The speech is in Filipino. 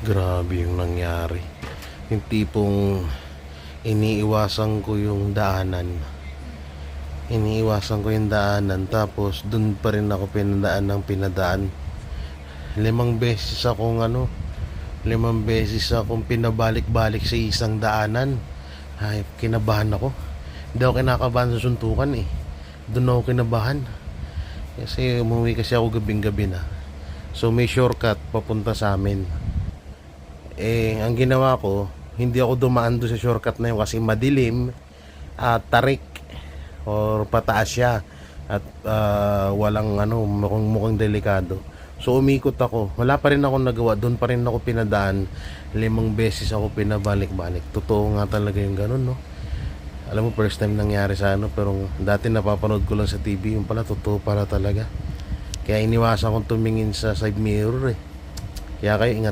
Grabe yung nangyari. Yung tipong iniiwasan ko yung daanan. Iniiwasan ko yung daanan, tapos dun pa rin ako pinadaan ng pinadaan. 5 beses akong pinabalik-balik sa isang daanan. Ay, kinabahan ako. Hindi ako kinakabahan sa suntukan eh. Doon ako kinabahan. Kasi umuwi kasi ako gabing-gabi na. So may shortcut papunta sa amin. Eh, ang ginawa ko, hindi ako dumaan doon sa shortcut na yun kasi madilim at tarik or pataas siya at walang mukhang delikado. So umikot ako, wala pa rin ako nagawa, doon pa rin ako pinadaan. 5 beses ako pinabalik-balik. Totoo nga talaga yung ganun, no? Alam mo, first time nangyari sa pero dati napapanood ko lang sa TV, yung pala totoo para talaga. Kaya iniwasan kong tumingin sa side mirror eh. Kaya kayo ingat.